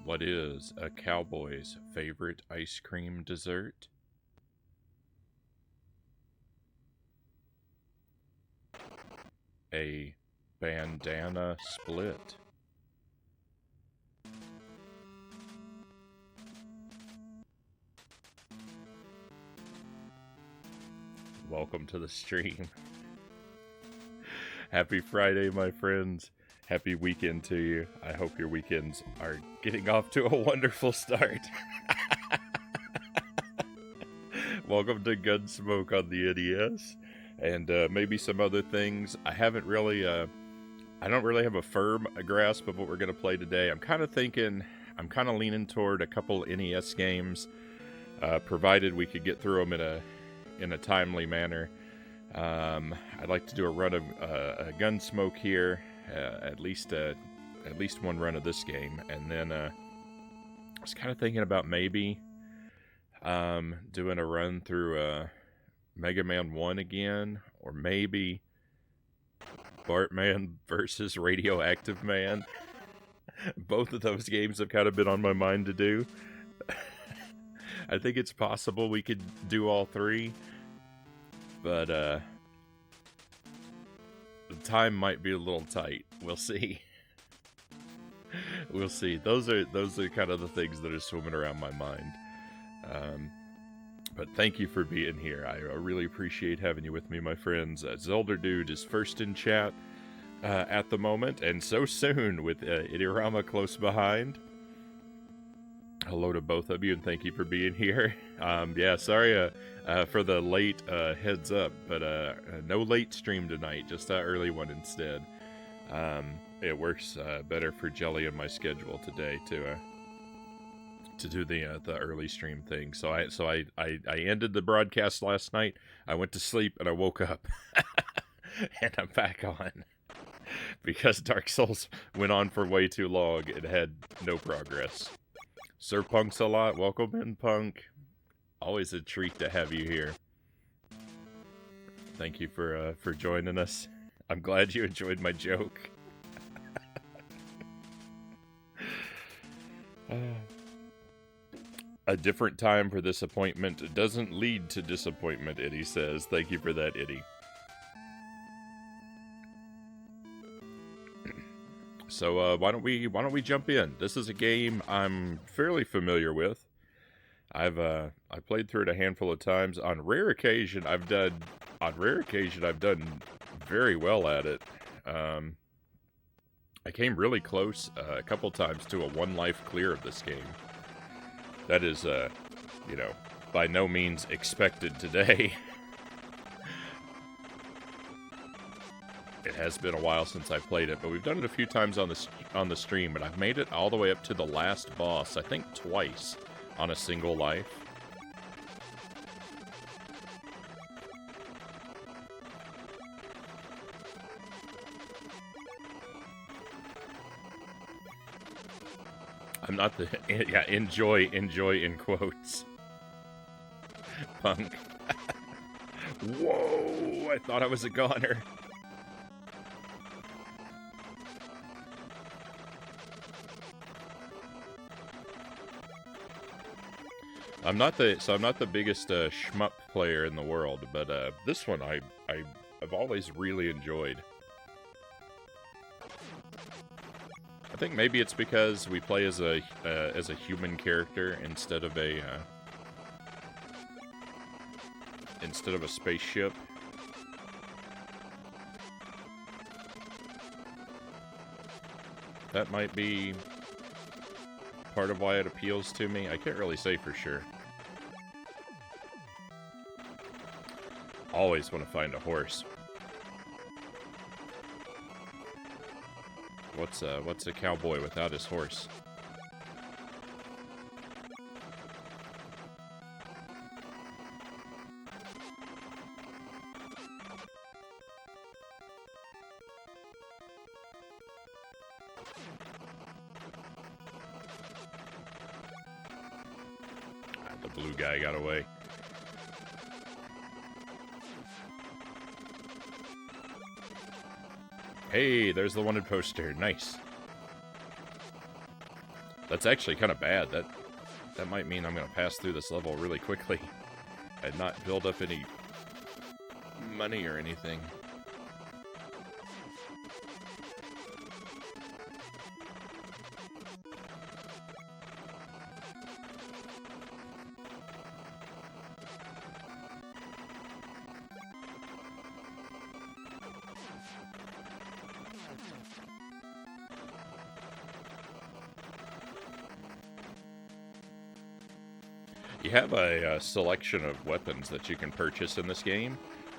What is a cowboy's favorite ice cream dessert? A bandana split. Welcome to the stream. Happy Friday, my friends. Happy weekend to you. I hope your weekends are getting off to a wonderful start. Welcome to Gun.Smoke on the NES. And maybe some other things. I don't really have a firm grasp of what we're going to play today. I'm kind of leaning toward a couple NES games, provided we could get through them in a timely manner. I'd like to do a run of a Gun.Smoke here, at least one run of this game, and then I was kind of thinking about maybe doing a run through Mega Man 1 again, or maybe Bartman versus Radioactive Man. Both of those games have kind of been on my mind to do. I think it's possible we could do all three, but the time might be a little tight. We'll see. We'll see. Those are kind of the things that are swimming around my mind. But thank you for being here. I really appreciate having you with me, my friends. Zelda Dude is first in chat at the moment, and so soon with Idirama close behind. Hello to both of you, and thank you for being here. Yeah, sorry for the late heads up, but no late stream tonight, just an early one instead. It works better for Jelly and my schedule today to do the early stream thing. So I ended the broadcast last night. I went to sleep and I woke up, and I'm back on because Dark Souls went on for way too long and had no progress. Sir Punk's a lot. Welcome in, Punk. Always a treat to have you here. Thank you for joining us. I'm glad you enjoyed my joke. A different time for this appointment doesn't lead to disappointment, Eddie says. Thank you for that, Eddie. So why don't we jump in? This is a game I'm fairly familiar with. I played through it a handful of times. On rare occasion I've done very well at it. I came really close a couple times to a 1 life clear of this game. That is, by no means expected today. It has been a while since I played it, but we've done it a few times on the stream, and I've made it all the way up to the last boss, I think twice, on a single life. I'm not the... Yeah, enjoy in quotes. Punk. Whoa! I thought I was a goner. I'm not the biggest shmup player in the world, but this one I've always really enjoyed. I think maybe it's because we play as a human character instead of a spaceship. That might be part of why it appeals to me. I can't really say for sure. Always want to find a horse. What's a cowboy without his horse? The blue guy got away. Hey, there's the wanted poster. Nice. That's actually kind of bad. That might mean I'm going to pass through this level really quickly and not build up any money or anything. You have a selection of weapons that you can purchase in this game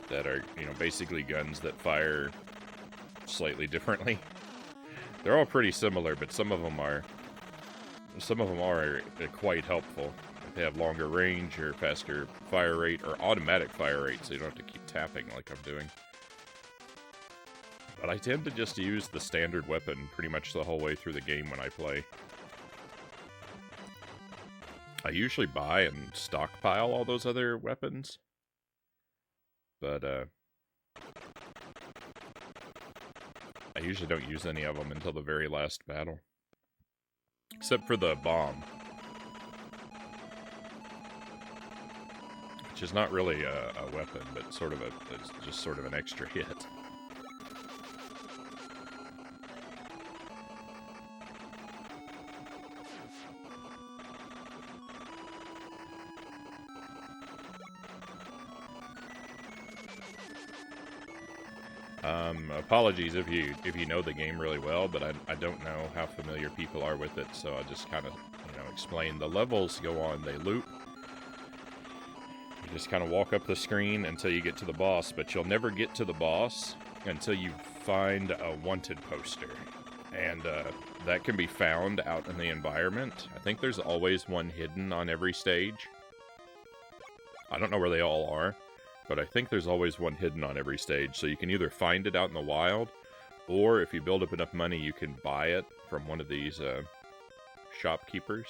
that are, you know, basically guns that fire slightly differently. They're all pretty similar, but some of them are quite helpful. They have longer range or faster fire rate or automatic fire rate, so you don't have to keep tapping like I'm doing. But I tend to just use the standard weapon pretty much the whole way through the game when I play. I usually buy and stockpile all those other weapons, but I usually don't use any of them until the very last battle. Except for the bomb. Which is not really a weapon, but it's just sort of an extra hit. Apologies if you know the game really well, but I don't know how familiar people are with it, so I'll just kind of, you know, explain. The levels go on, they loop. You just kind of walk up the screen until you get to the boss, but you'll never get to the boss until you find a wanted poster. And that can be found out in the environment. I think there's always one hidden on every stage. I don't know where they all are, but I think there's always one hidden on every stage, so you can either find it out in the wild, or if you build up enough money, you can buy it from one of these shopkeepers.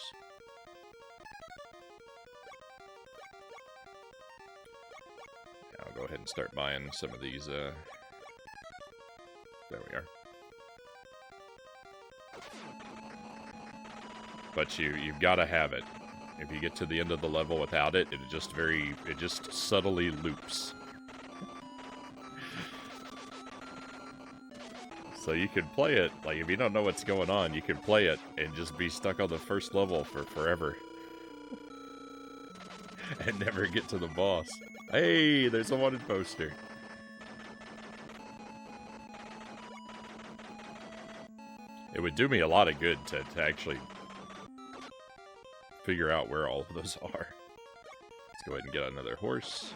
I'll go ahead and start buying some of these. There we are. But you've got to have it. If you get to the end of the level without it, it just subtly loops. So you can play it, like, if you don't know what's going on, you can play it and just be stuck on the first level for forever. And never get to the boss. Hey, there's a wanted poster. It would do me a lot of good to actually figure out where all of those are. Let's go ahead and get another horse.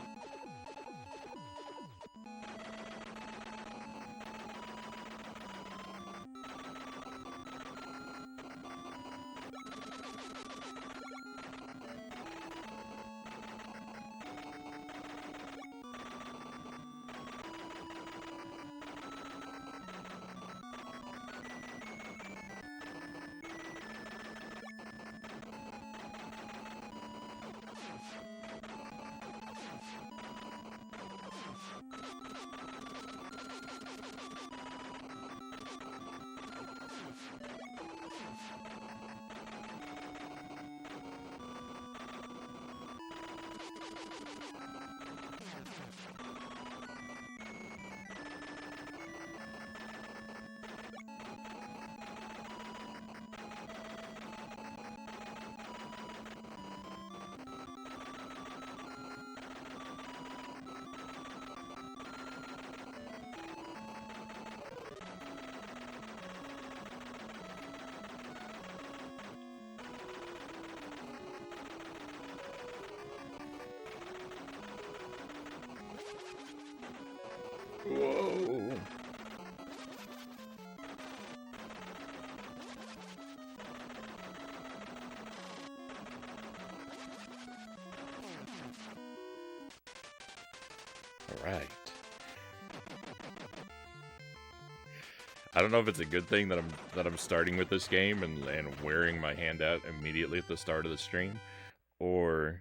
Whoa. All right. I don't know if it's a good thing that I'm starting with this game and wearing my hand out immediately at the start of the stream, or,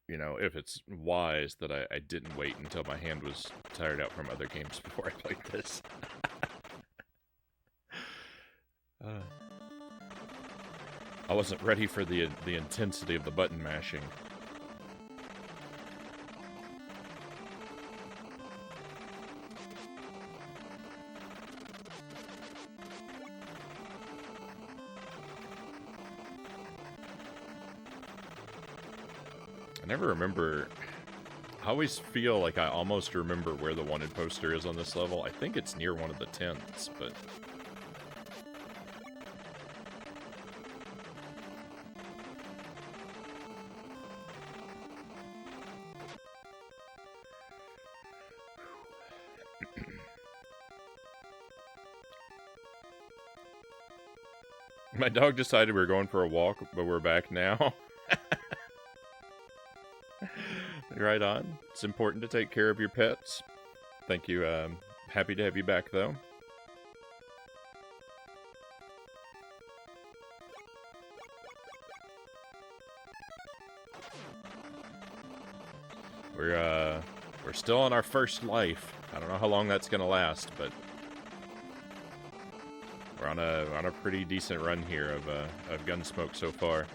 you know, if it's wise that I didn't wait until my hand was tired out from other games before I played this. I wasn't ready for the intensity of the button mashing. I never remember... I always feel like I almost remember where the wanted poster is on this level. I think it's near one of the tents, but... My dog decided we were going for a walk, but we're back now. Right on. It's important to take care of your pets. Thank you. Happy to have you back, though. We're still on our first life. I don't know how long that's gonna last, but we're on a pretty decent run here of Gun.Smoke so far.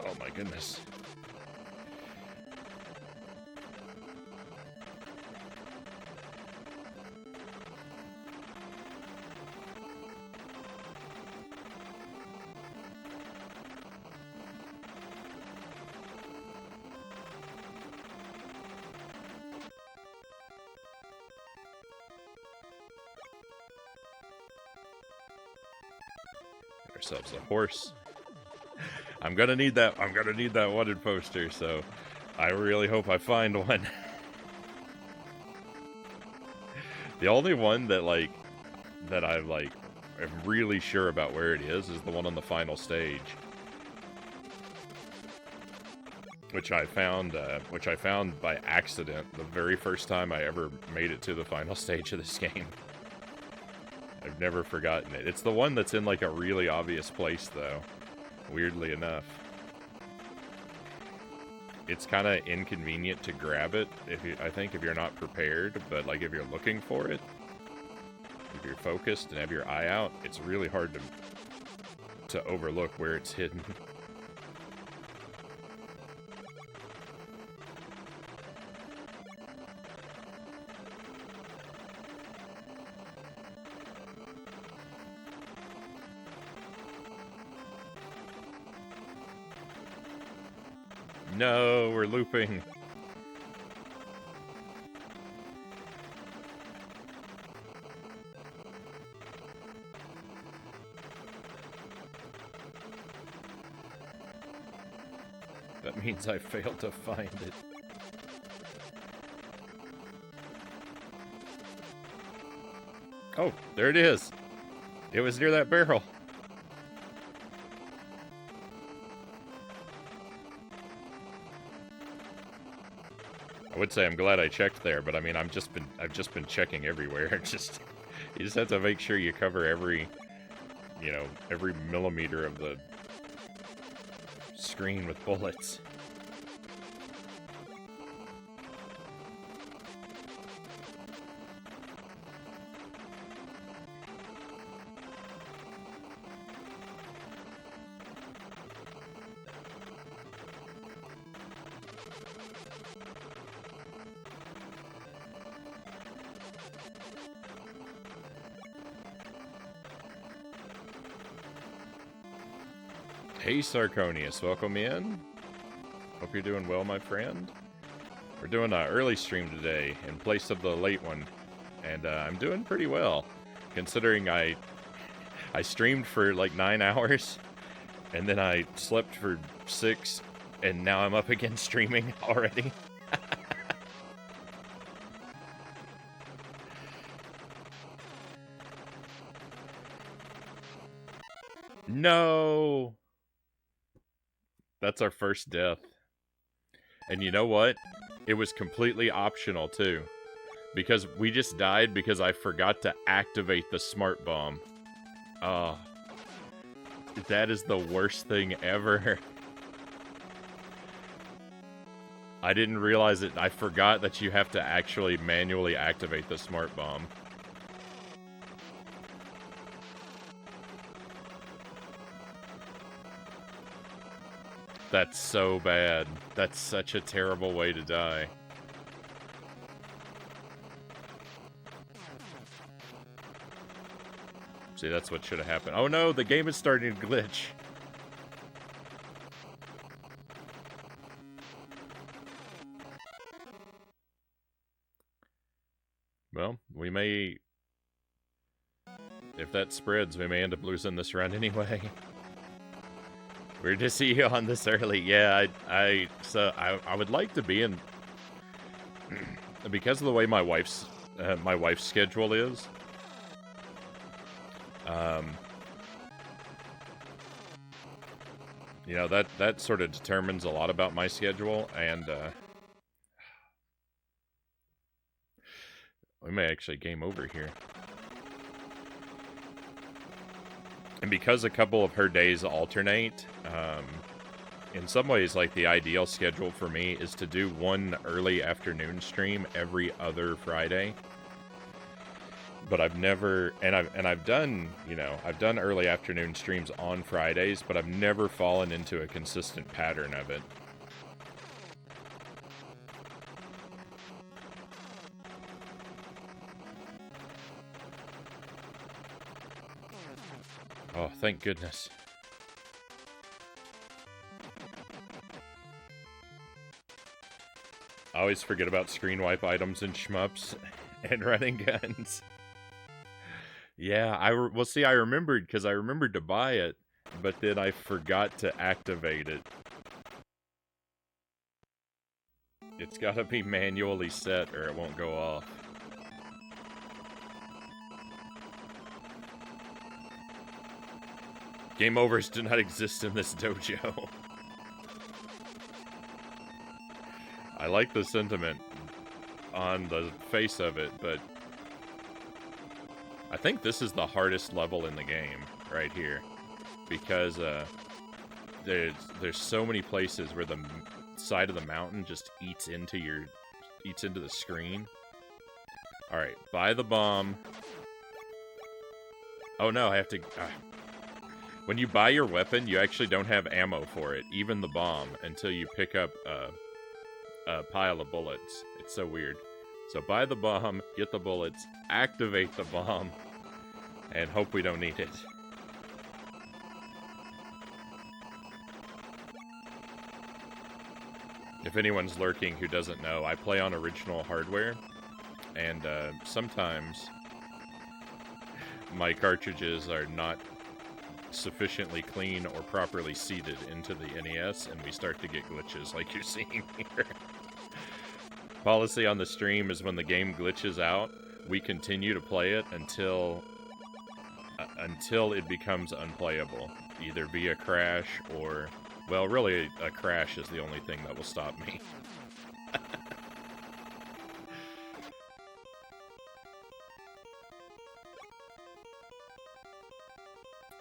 Oh my goodness. Get ourselves a horse. I'm gonna need that wanted poster, so I really hope I find one. The only one that I am really sure about where it is the one on the final stage, which I found by accident the very first time I ever made it to the final stage of this game. I've never forgotten it. It's the one that's in like a really obvious place, though. Weirdly enough. It's kind of inconvenient to grab it, I think, if you're not prepared, but like if you're looking for it, if you're focused and have your eye out, it's really hard to overlook where it's hidden. No, we're looping. That means I failed to find it. Oh, there it is. It was near that barrel. I would say I'm glad I checked there, but I mean I've just been checking everywhere. You just have to make sure you cover every millimeter of the screen with bullets. Hey Sarconius, welcome in. Hope you're doing well, my friend. We're doing an early stream today in place of the late one, and I'm doing pretty well, considering I streamed for like 9 hours, and then I slept for 6, and now I'm up again streaming already. No! That's our first death. And you know what? It was completely optional, too. Because we just died because I forgot to activate the smart bomb. Oh. That is the worst thing ever. I didn't realize it. I forgot that you have to actually manually activate the smart bomb. That's so bad. That's such a terrible way to die. See, that's what should have happened. Oh no, the game is starting to glitch. Well, we may... If that spreads, we may end up losing this round anyway. Weird to see you on this early. Yeah, I would like to be in... because of the way my wife's schedule is. You know, that sort of determines a lot about my schedule, and we may actually game over here. And because a couple of her days alternate, in some ways, like, the ideal schedule for me is to do one early afternoon stream every other Friday. But I've never, and I've done, you know, I've done early afternoon streams on Fridays, but I've never fallen into a consistent pattern of it. Oh, thank goodness. I always forget about screen wipe items and shmups and running guns. Yeah, well, see, I remembered, because I remembered to buy it, but then I forgot to activate it. It's gotta be manually set, or it won't go off. Game overs do not exist in this dojo. I like the sentiment on the face of it, but I think this is the hardest level in the game, right here. Because there's so many places where the side of the mountain just eats into the screen. Alright, buy the bomb. Oh no, I have to... when you buy your weapon, you actually don't have ammo for it, even the bomb, until you pick up a pile of bullets. It's so weird. So buy the bomb, get the bullets, activate the bomb, and hope we don't need it. If anyone's lurking who doesn't know, I play on original hardware, and sometimes my cartridges are not sufficiently clean or properly seated into the NES, and we start to get glitches like you're seeing here. Policy on the stream is when the game glitches out, we continue to play it until it becomes unplayable, either via crash or, well, really a crash is the only thing that will stop me.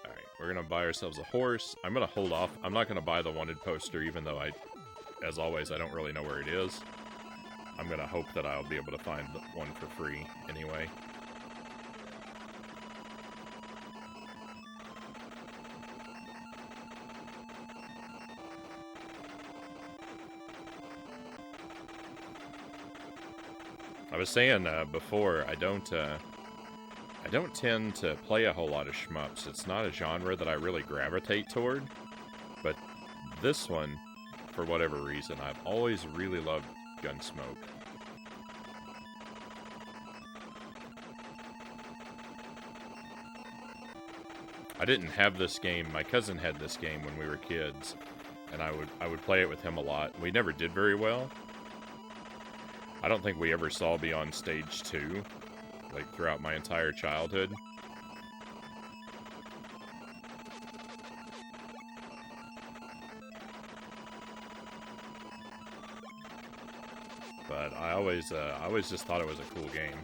Alright, we're gonna buy ourselves a horse. I'm gonna hold off. I'm not gonna buy the wanted poster, even though as always, I don't really know where it is. I'm gonna hope that I'll be able to find one for free anyway. I was saying before, I don't tend to play a whole lot of shmups. It's not a genre that I really gravitate toward, but this one, for whatever reason, I've always really loved Gun.Smoke. I didn't have this game. My cousin had this game when we were kids, and I would play it with him a lot. We never did very well. I don't think we ever saw beyond stage 2, like, throughout my entire childhood. but I always just thought it was a cool game.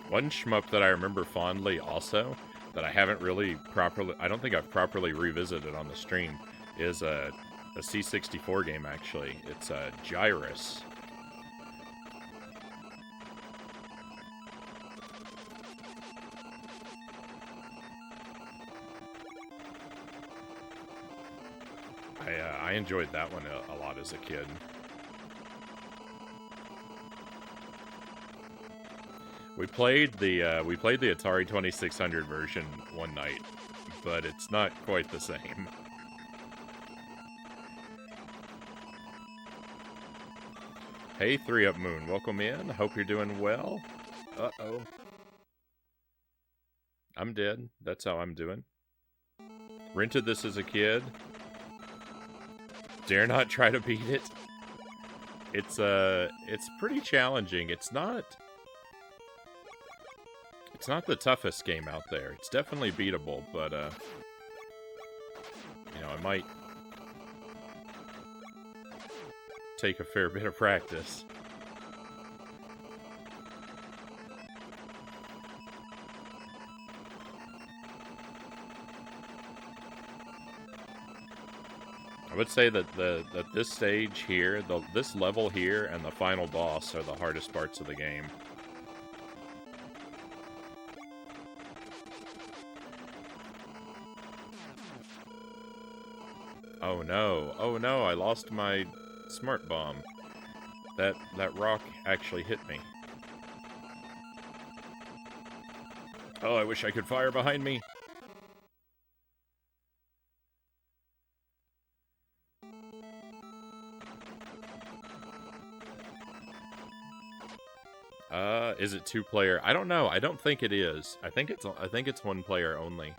One shmup that I remember fondly also, that I haven't really properly, I don't think I've properly revisited on the stream, is a C64 game, actually. It's Gyrus. I enjoyed that one a lot as a kid. We played the Atari 2600 version one night, but it's not quite the same. Hey, 3 Up Moon, welcome in. Hope you're doing well. Uh-oh. I'm dead. That's how I'm doing. Rented this as a kid. Dare not try to beat it. It's pretty challenging. It's not the toughest game out there. It's definitely beatable, but you know, it might take a fair bit of practice. I would say that this stage here, this level here, and the final boss are the hardest parts of the game. Oh no! Oh no! I lost my smart bomb. That rock actually hit me. Oh, I wish I could fire behind me. Is it 2-player? I don't know. I don't think it is. I think it's 1 player only.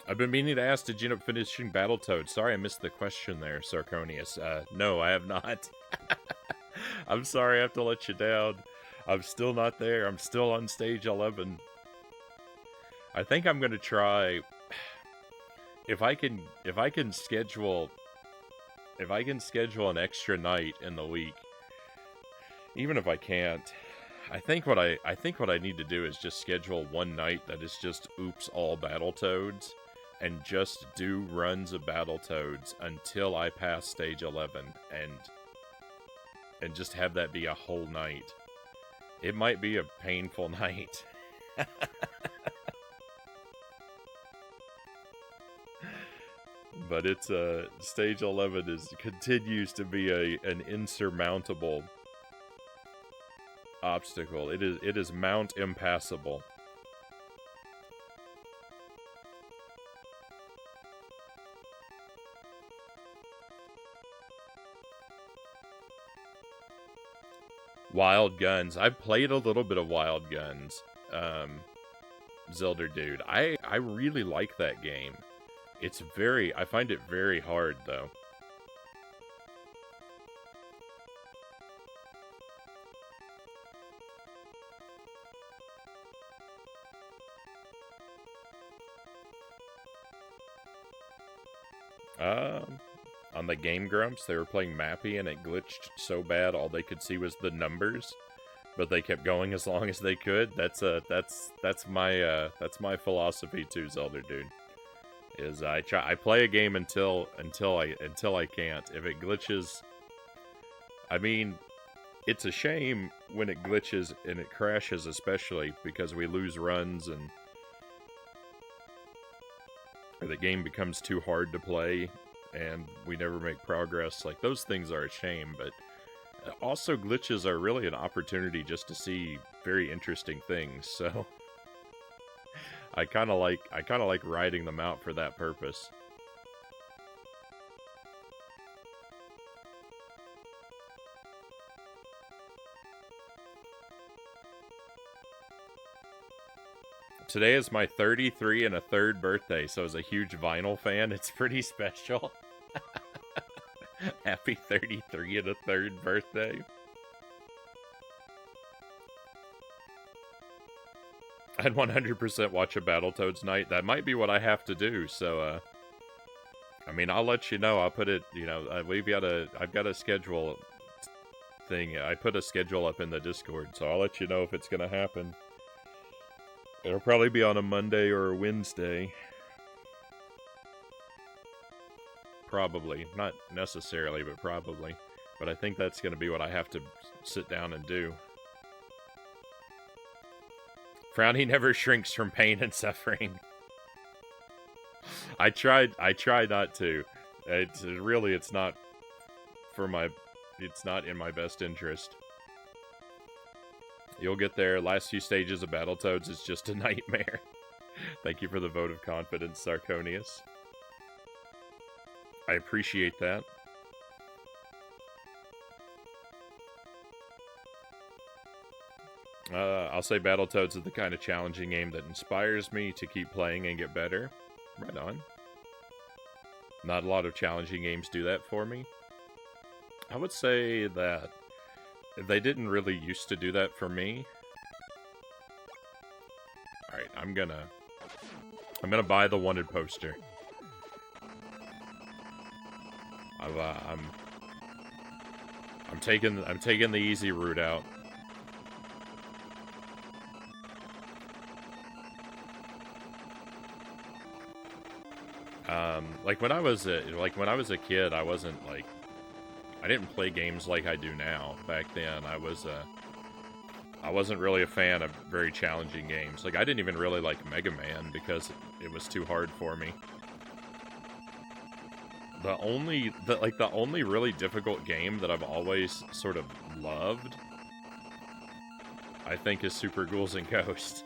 I've been meaning to ask, did you end up finishing Battletoads? Sorry I missed the question there, Sarconius. No, I have not. I'm sorry I have to let you down. I'm still not there. I'm still on stage 11. I think I'm gonna try... If I can schedule an extra night in the week, even if I can't, I think what I need to do is just schedule one night that is just oops all Battletoads, and just do runs of Battletoads until I pass stage 11, and just have that be a whole night. It might be a painful night. But it's stage 11 continues to be an insurmountable obstacle. It is Mount Impassable. Wild Guns. I've played a little bit of Wild Guns. Zelda Dude. I really like that game. I find it very hard, though. On the Game Grumps, they were playing Mappy, and it glitched so bad all they could see was the numbers, but they kept going as long as they could. That's my philosophy too, Zelda Dude. Is I play a game until I can't. If it glitches, I mean, it's a shame when it glitches and it crashes, especially because we lose runs and the game becomes too hard to play and we never make progress. Like, those things are a shame, but also glitches are really an opportunity just to see very interesting things. So I kind of like riding them out for that purpose. Today is my 33 and a third birthday, so as a huge vinyl fan, it's pretty special. Happy 33 and a third birthday. I'd 100% watch a Battletoads night. That might be what I have to do, so, I mean, I'll let you know. I'll put it, you know, I've got a schedule thing. I put a schedule up in the Discord, so I'll let you know if it's gonna happen. It'll probably be on a Monday or a Wednesday. Probably. Not necessarily, but probably. But I think that's gonna be what I have to sit down and do. Frownie never shrinks from pain and suffering. I try not to. It's not for my, it's not in my best interest. You'll get there. Last few stages of Battletoads is just a nightmare. Thank you for the vote of confidence, Sarconius. I appreciate that. I'll say Battletoads is the kind of challenging game that inspires me to keep playing and get better. Right on. Not a lot of challenging games do that for me. I would say that they didn't really used to do that for me. Alright, I'm gonna buy the wanted poster. I'm taking the easy route out. Like when I was a kid, I wasn't like, I didn't play games like I do now. Back then, I wasn't really a fan of very challenging games. Like I didn't even really like Mega Man because it was too hard for me. The only really difficult game that I've always sort of loved, I think, is Super Ghouls and Ghosts.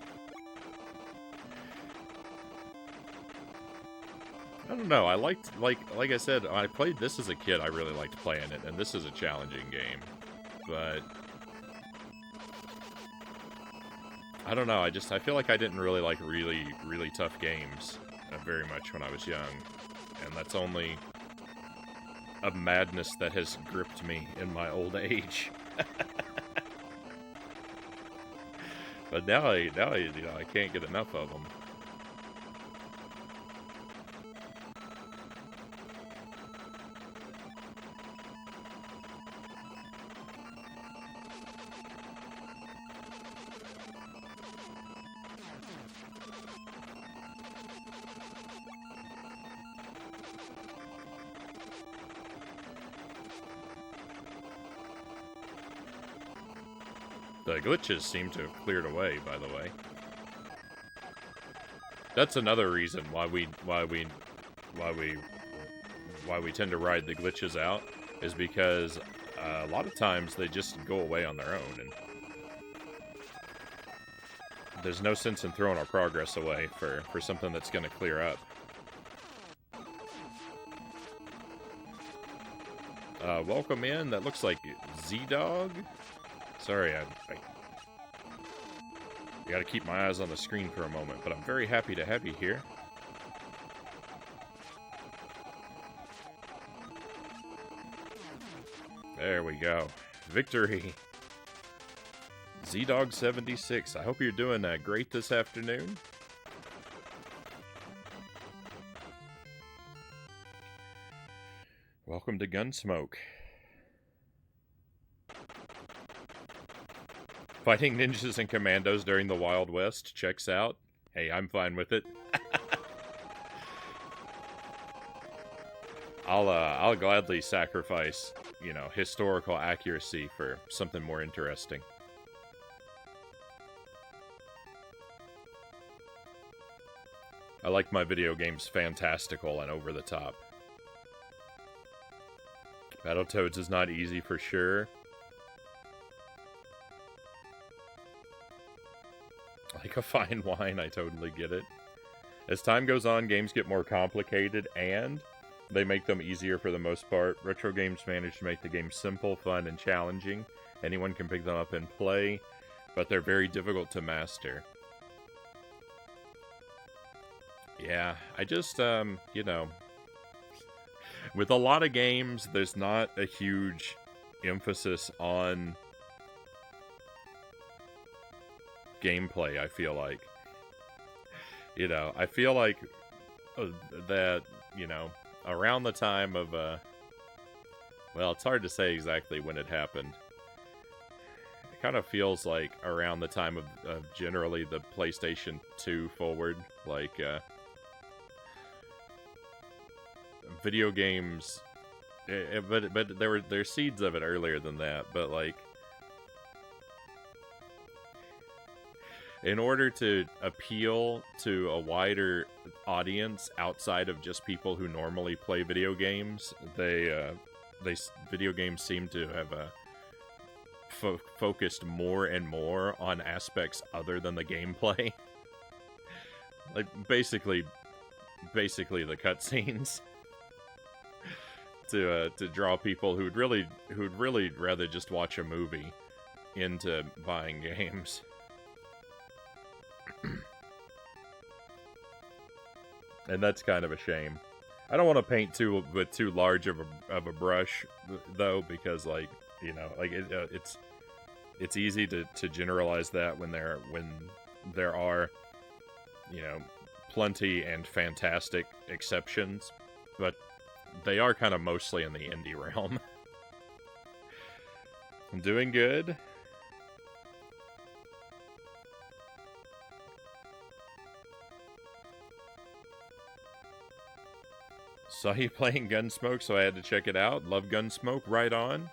I don't know, I liked, like I said, I played this as a kid, I really liked playing it, and this is a challenging game. But I don't know, I feel like I didn't really like really tough games very much when I was young. And that's only a madness that has gripped me in my old age. But now I can't get enough of them. The glitches seem to have cleared away, by the way. That's another reason why we tend to ride the glitches out, is because a lot of times they just go away on their own, and there's no sense in throwing our progress away for something that's going to clear up. Welcome in. That looks like Z-Dog. Sorry, I gotta keep my eyes on the screen for a moment, but I'm very happy to have you here. There we go. Victory! Z-Dog76, I hope you're doing great this afternoon. Welcome to Gun.Smoke. Fighting ninjas and commandos during the Wild West checks out. Hey, I'm fine with it. I'll gladly sacrifice, you know, historical accuracy for something more interesting. I like my video games fantastical and over the top. Battletoads is not easy for sure. Like a fine wine, I totally get it. As time goes on, games get more complicated, and they make them easier for the most part. Retro games manage to make the game simple, fun, and challenging. Anyone can pick them up and play, but they're very difficult to master. Yeah, I just, you know, with a lot of games, there's not a huge emphasis on gameplay, I feel like. You know, I feel like that, you know, around the time of, well, it's hard to say exactly when it happened. It kind of feels like around the time of generally the PlayStation 2 forward, like, video games, but there's seeds of it earlier than that, but like, in order to appeal to a wider audience outside of just people who normally play video games, video games seem to have focused more and more on aspects other than the gameplay. Like basically the cutscenes. To draw people who'd really rather just watch a movie into buying games. And that's kind of a shame. I don't want to paint with too large of a brush, though, because, like, you know, like it's easy to generalize that when there are, you know, plenty and fantastic exceptions, but they are kind of mostly in the indie realm. I'm doing good. Saw you playing Gun.Smoke, so I had to check it out. Love Gun.Smoke, right on.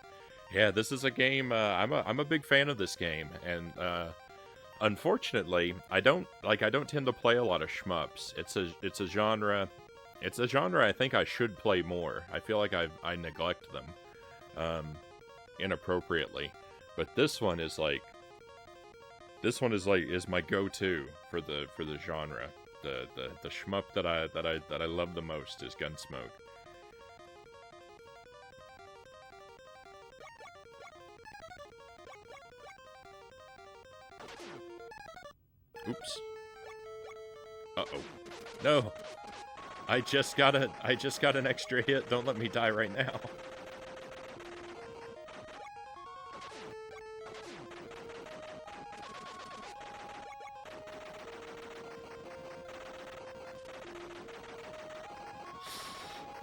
Yeah, this is a game, I'm a big fan of this game, and unfortunately, I don't tend to play a lot of shmups. It's a genre I think I should play more. I feel like I neglect them inappropriately. But this one is my go-to for the genre. The shmup that I love the most is Gun.Smoke. Oops. Uh-oh. No. I just got an extra hit. Don't let me die right now.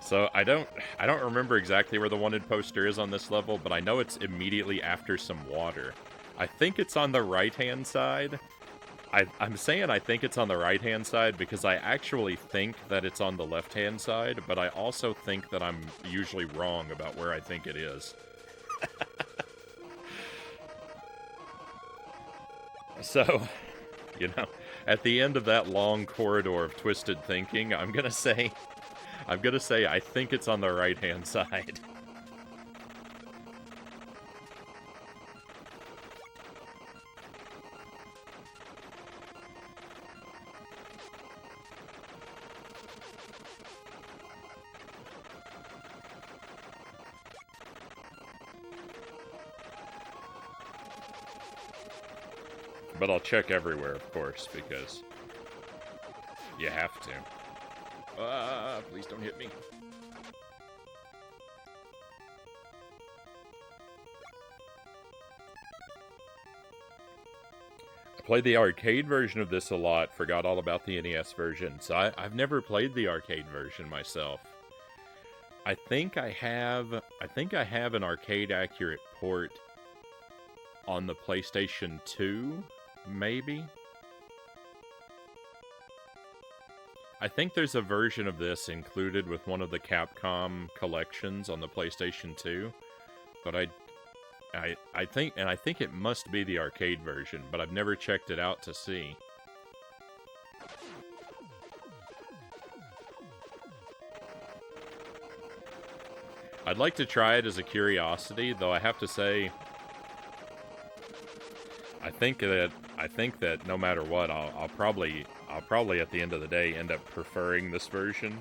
So I don't remember exactly where the wanted poster is on this level, but I know it's immediately after some water. I think it's on the right-hand side. I'm saying I think it's on the right-hand side because I actually think that it's on the left-hand side, but I also think that I'm usually wrong about where I think it is. So, you know, at the end of that long corridor of twisted thinking, I'm gonna say I think it's on the right-hand side. But I'll check everywhere, of course, because you have to. Please don't hit me. I played the arcade version of this a lot, forgot all about the NES version, so I've never played the arcade version myself. I think I have an arcade-accurate port on the PlayStation 2, maybe? I think there's a version of this included with one of the Capcom collections on the PlayStation 2, but I think it must be the arcade version, but I've never checked it out to see. I'd like to try it as a curiosity, though I have to say, I think I think that no matter what, I'll probably at the end of the day end up preferring this version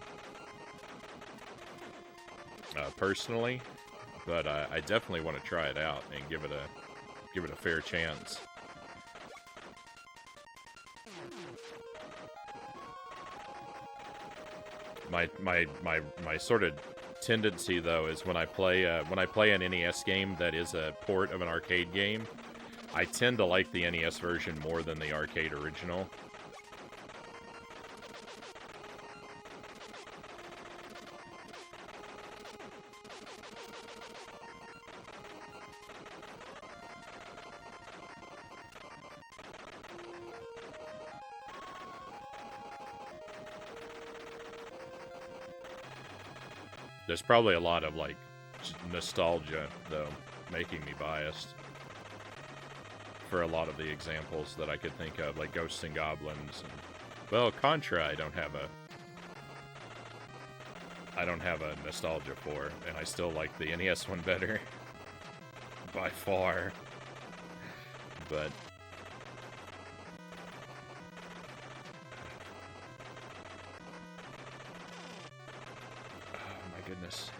personally, but I definitely want to try it out and give it a fair chance. My sort of tendency though is when I play an NES game that is a port of an arcade game, I tend to like the NES version more than the arcade original. There's probably a lot of, like, nostalgia, though, making me biased for a lot of the examples that I could think of, like Ghosts and Goblins. And, well, Contra I don't have a nostalgia for, and I still like the NES one better. By far. But goodness.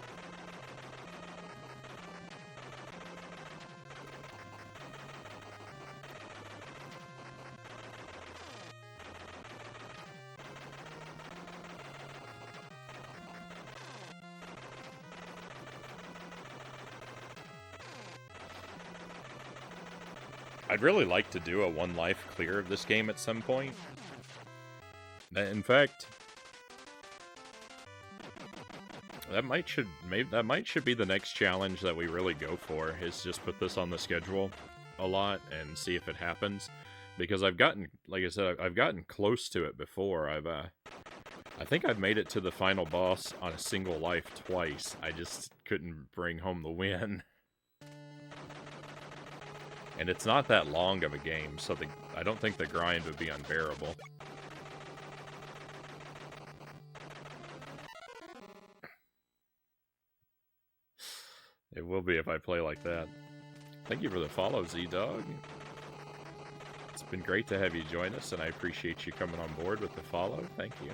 I'd really like to do a one life clear of this game at some point. In fact, that might should be the next challenge that we really go for, is just put this on the schedule a lot and see if it happens. Because I've gotten, like I said, I've gotten close to it before. I think I've made it to the final boss on a single life twice. I just couldn't bring home the win. And it's not that long of a game, so I don't think the grind would be unbearable. It will be if I play like that. Thank you for the follow, Z-Dog. It's been great to have you join us, and I appreciate you coming on board with the follow. Thank you.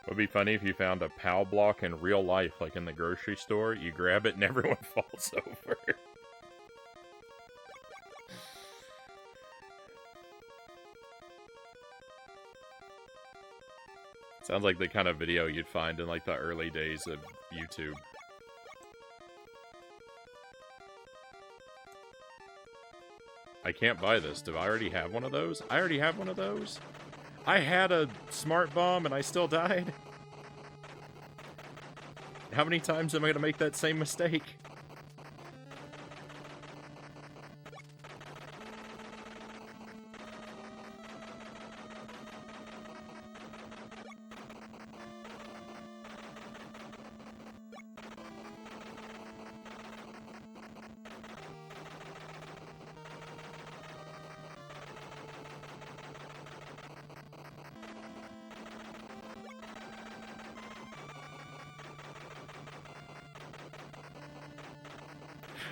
It would be funny if you found a POW block in real life, like in the grocery store. You grab it and everyone falls over. Sounds like the kind of video you'd find in, like, the early days of YouTube. I can't buy this. Do I already have one of those? I already have one of those? I had a smart bomb and I still died? How many times am I going to make that same mistake?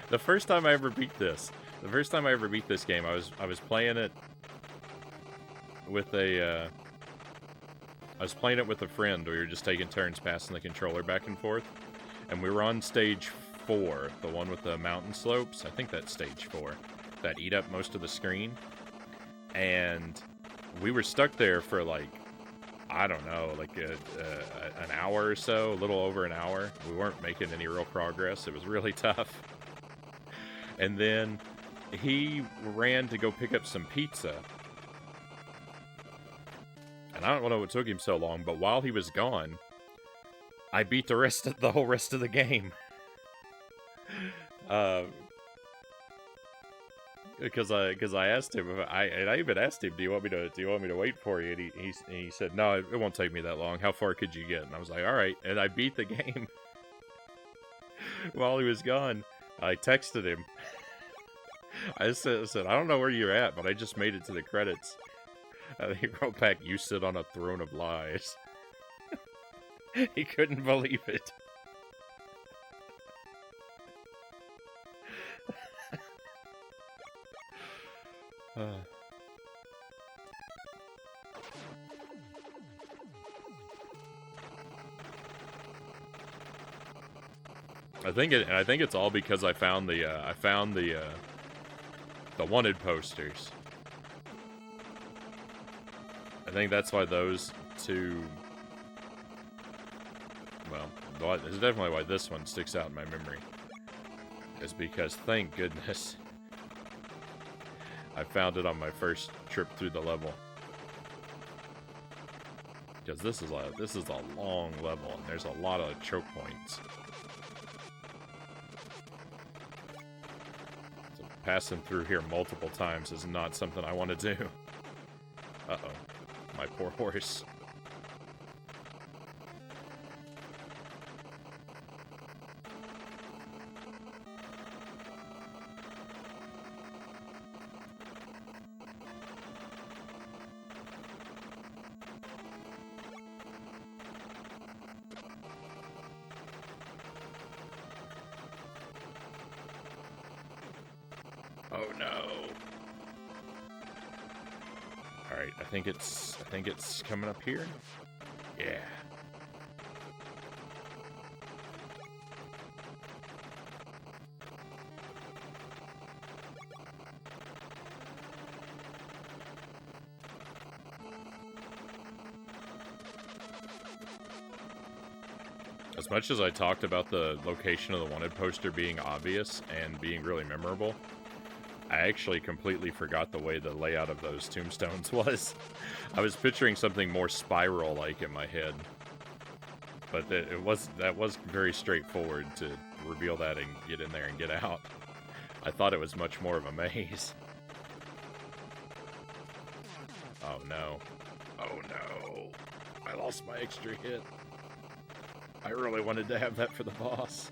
The first time I ever beat this game, I was playing it with a friend. We were just taking turns passing the controller back and forth, and we were on stage 4, the one with the mountain slopes. I think that's stage 4, that eat up most of the screen, and we were stuck there for, like, I don't know, like an hour or so, a little over an hour. We weren't making any real progress. It was really tough. And then he ran to go pick up some pizza. And I don't know what took him so long, but while he was gone, I beat the whole rest of the game. Because I asked him, I even asked him, do you want me to wait for you? And he said, no, it won't take me that long. How far could you get? And I was like, all right. And I beat the game while he was gone. I texted him. I said, I don't know where you're at, but I just made it to the credits. He wrote back, "You sit on a throne of lies." He couldn't believe it. I think it's all because I found the wanted posters. I think that's why those two. Well, it's definitely why this one sticks out in my memory. Is because, thank goodness, I found it on my first trip through the level. Because this is a long level, and there's a lot of choke points. So passing through here multiple times is not something I want to do. Uh-oh. My poor horse. Oh no. Alright, I think it's coming up here. Yeah. As much as I talked about the location of the wanted poster being obvious and being really memorable, I actually completely forgot the way the layout of those tombstones was. I was picturing something more spiral-like in my head. But that was very straightforward to reveal that and get in there and get out. I thought it was much more of a maze. Oh no. Oh no. I lost my extra hit. I really wanted to have that for the boss.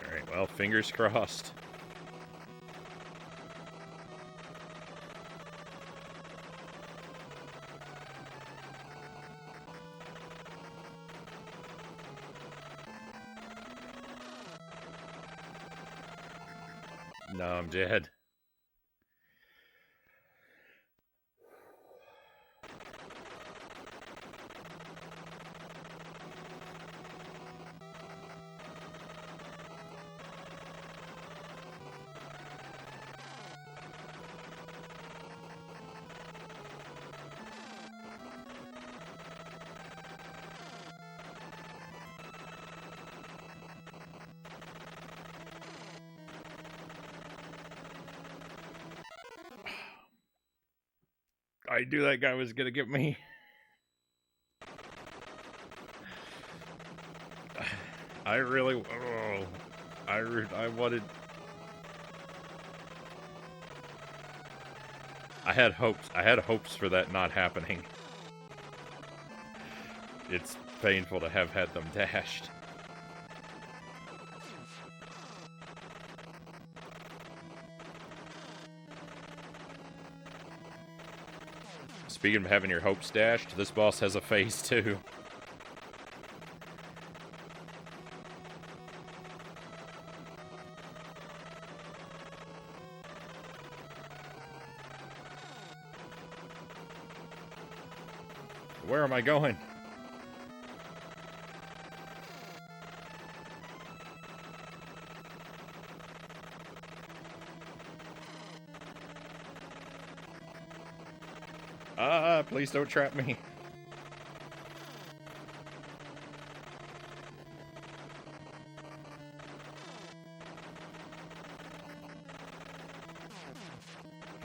Alright, well, fingers crossed. No, I'm dead. I knew that guy was gonna get me. I really... Oh, I wanted... I had hopes for that not happening. It's painful to have had them dashed. Speaking of having your hopes dashed, this boss has a face too. Where am I going? Please don't trap me.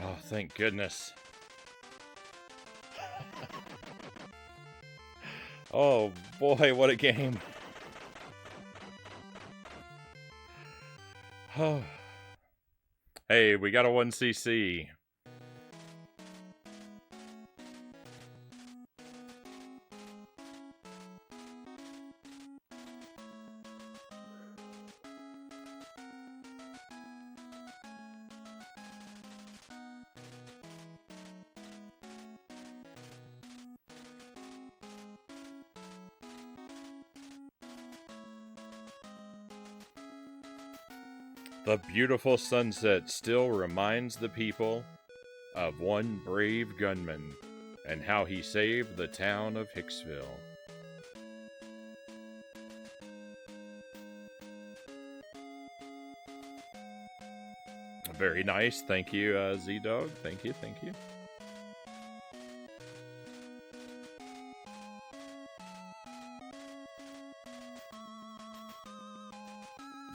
Oh, thank goodness. Oh boy, what a game. Oh. Hey, we got a 1cc. The beautiful sunset still reminds the people of one brave gunman and how he saved the town of Hicksville. Very nice. Thank you, Z-Dog. Thank you, thank you.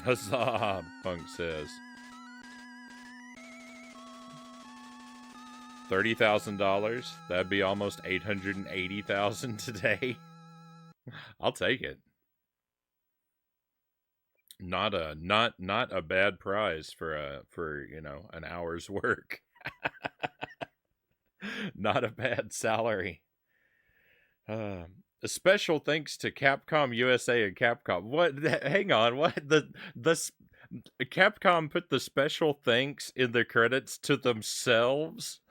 Huzzah, Punk says. $30,000. That'd be almost $880,000 today. I'll take it. Not a bad prize for an hour's work. Not a bad salary. A special thanks to Capcom USA and Capcom. What? Hang on. What? The Capcom put the special thanks in the credits to themselves?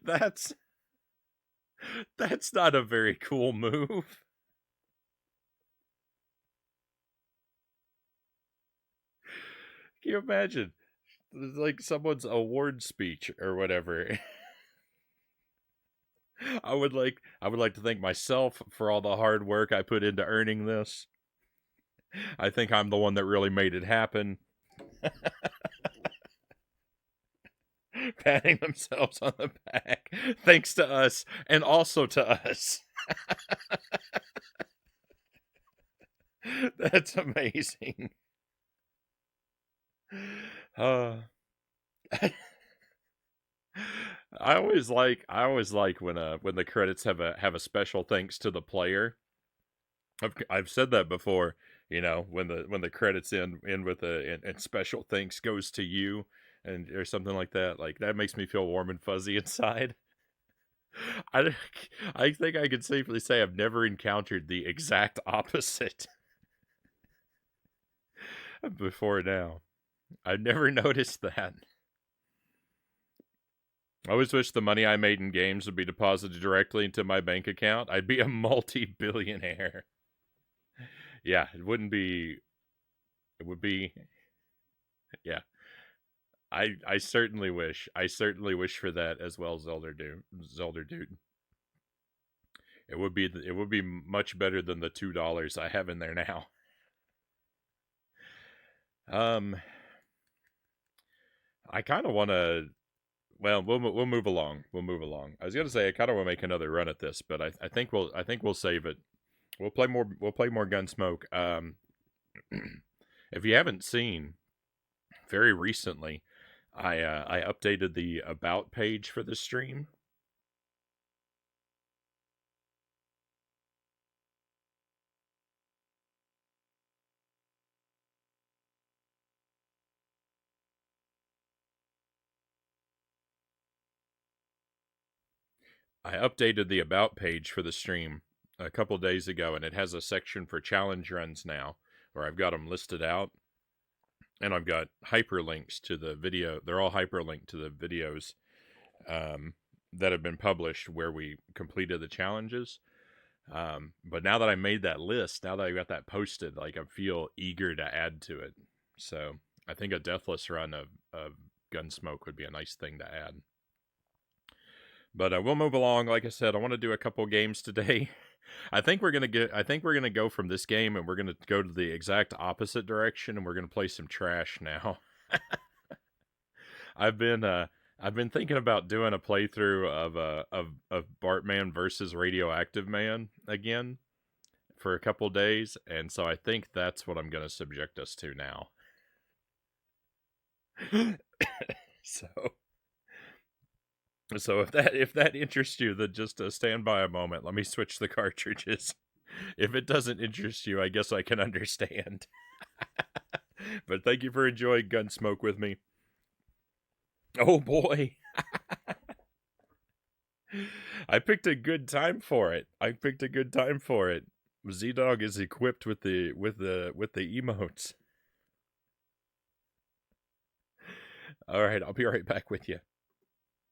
That's not a very cool move. Can you imagine? Like someone's award speech or whatever. I would like to thank myself for all the hard work I put into earning this. I think I'm the one that really made it happen. Patting themselves on the back. Thanks to us, and also to us. That's amazing. I always like when the credits have a special thanks to the player. I've said that before, when the credits end with and special thanks goes to you, and or something like that. Like that makes me feel warm and fuzzy inside. I think I can safely say I've never encountered the exact opposite before now. I've never noticed that. I always wish the money I made in games would be deposited directly into my bank account. I'd be a multi-billionaire. Yeah, it would be, yeah. I certainly wish for that as well, Zelda dude. It would be much better than the $2 I have in there now. I kind of want to. Well, we'll move along. We'll move along. I was gonna say I kind of want to make another run at this, but I think we'll save it. We'll play more Gun.Smoke. If you haven't seen, very recently, I updated the about page for the stream. I updated the about page for the stream a couple days ago, and it has a section for challenge runs now, where I've got them listed out, and I've got hyperlinks to the video. They're all hyperlinked to the videos that have been published where we completed the challenges. But now that I made that list, now that I got that posted, like I feel eager to add to it. So I think a deathless run of Gun.Smoke would be a nice thing to add. But we'll move along. Like I said, I want to do a couple games today. I think we're gonna go from this game, and we're gonna go to the exact opposite direction, and we're gonna play some trash now. I've been thinking about doing a playthrough of Bartman versus Radioactive Man again for a couple days, and so I think that's what I'm gonna subject us to now. So if that interests you, then just stand by a moment. Let me switch the cartridges. If it doesn't interest you, I guess I can understand. But thank you for enjoying Gun.Smoke with me. Oh boy. I picked a good time for it. Z-Dog is equipped with the emotes. All right, I'll be right back with you.